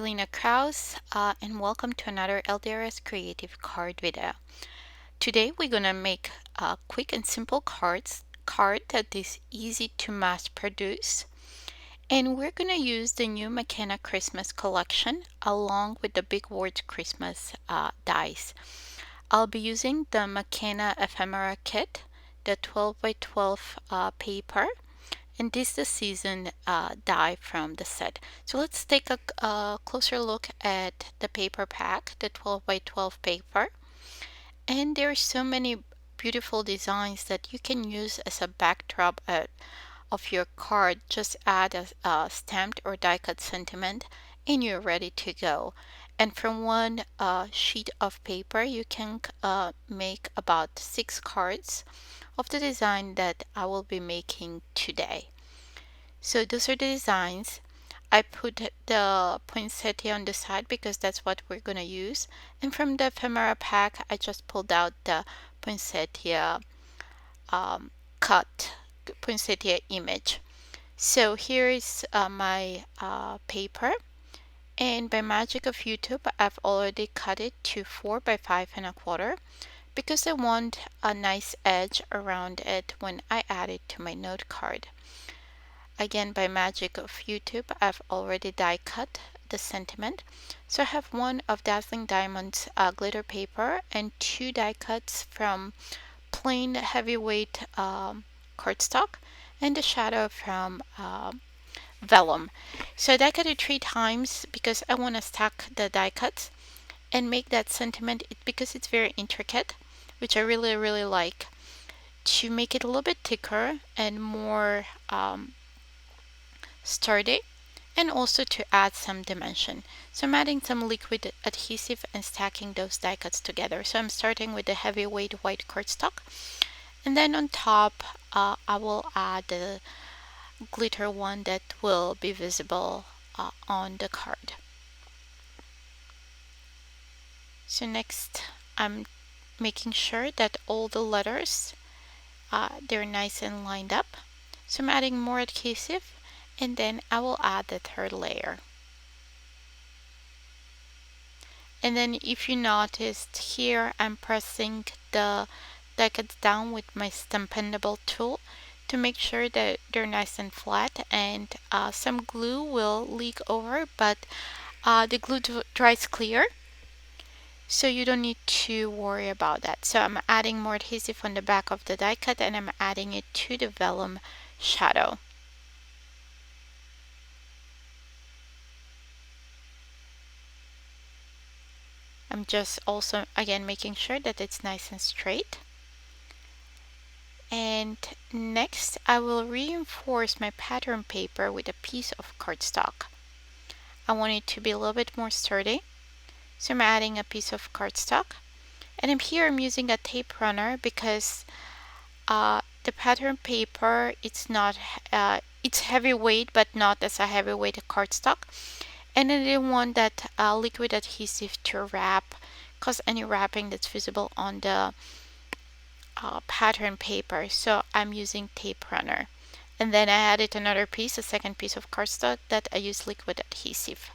Ilina and welcome to another LDRS Creative Card video. Today we're gonna make a quick and simple card that is easy to mass produce, and we're gonna use the new MacKenna Christmas collection along with the Big Words Christmas dies. I'll be using the MacKenna Ephemera kit, the 12 by 12 paper, and this is the season die from the set. So let's take a closer look at the paper pack, the 12 by 12 paper. And there are so many beautiful designs that you can use as a backdrop of your card. Just add a stamped or die cut sentiment and you're ready to go. And from one sheet of paper you can make about 6 cards of the design that I will be making today. So those are the designs. I put the poinsettia on the side because that's what we're gonna use. And from the ephemera pack, I just pulled out the poinsettia cut poinsettia image. So here is my paper. And by magic of YouTube, I've already cut it to 4 by 5 1/4 because I want a nice edge around it when I add it to my note card. Again, by magic of YouTube, I've already die cut the sentiment. So I have one of Dazzling Diamonds glitter paper and 2 die cuts from plain heavyweight cardstock and the shadow from vellum. So I die cut it 3 times because I want to stack the die cuts and make that sentiment because it's very intricate, which I really like, to make it a little bit thicker and more sturdy, and also to add some dimension. So I'm adding some liquid adhesive and stacking those die cuts together. So I'm starting with the heavyweight white cardstock, and then on top I will add the glitter one that will be visible on the card. So next I'm making sure that all the letters they're nice and lined up. So I'm adding more adhesive, and then I will add the third layer. And then if you noticed here, I'm pressing the die cuts down with my stampendable tool to make sure that they're nice and flat, and some glue will leak over, but the glue dries clear, so you don't need to worry about that. So I'm adding more adhesive on the back of the die cut, and I'm adding it to the vellum shadow. I'm just also again making sure that it's nice and straight. And next I will reinforce my pattern paper with a piece of cardstock. I want it to be a little bit more sturdy, so I'm adding a piece of cardstock. And I'm using a tape runner because the pattern paper, it's heavyweight, but not as a heavyweight cardstock. And I didn't want that liquid adhesive to wrap, cause any wrapping that's visible on the pattern paper. So I'm using tape runner. And then I added another piece, a second piece of cardstock that I use liquid adhesive.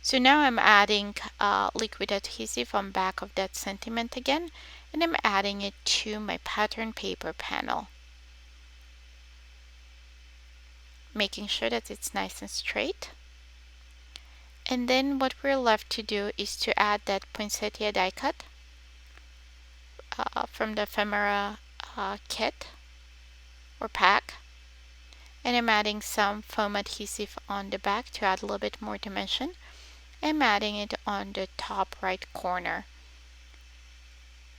So now I'm adding liquid adhesive on back of that sentiment again, and I'm adding it to my pattern paper panel, making sure that it's nice and straight. And then what we're left to do is to add that poinsettia die cut from the ephemera kit or pack, and I'm adding some foam adhesive on the back to add a little bit more dimension. I'm adding it on the top right corner.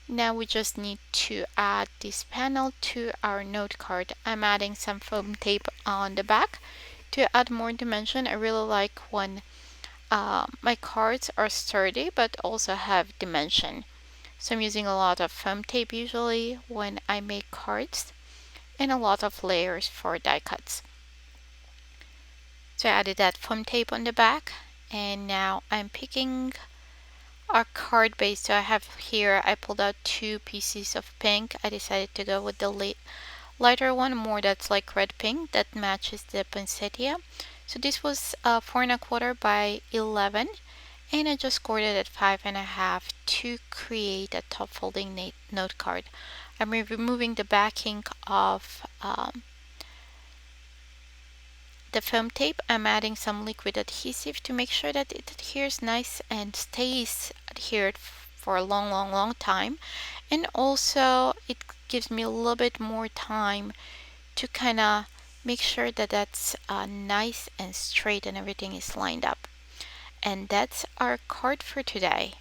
Now we just need to add this panel to our note card. I'm adding some foam tape on the back to add more dimension. I really like when my cards are sturdy but also have dimension. So I'm using a lot of foam tape usually when I make cards, and a lot of layers for die cuts. So I added that foam tape on the back, and now I'm picking our card base. So I have here, I pulled out 2 pieces of pink. I decided to go with the lighter one, more that's like red pink, that matches the poinsettia. So this was 4 1/4 by 11, and I just scored it at 5 1/2 to create a top folding note card. I'm removing the backing of the foam tape. I'm adding some liquid adhesive to make sure that it adheres nice and stays adhered for a long time. And also it gives me a little bit more time to kind of make sure that that's nice and straight and everything is lined up. And that's our card for today.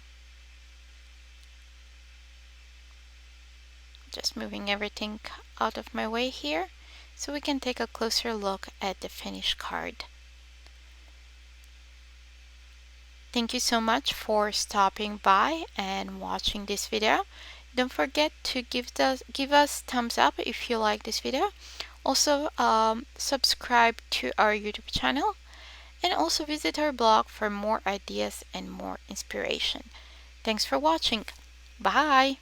Just moving everything out of my way here so we can take a closer look at the finished card. Thank you so much for stopping by and watching this video. Don't forget to give us thumbs up if you like this video. Also, subscribe to our YouTube channel, and also visit our blog for more ideas and more inspiration. Thanks for watching. Bye!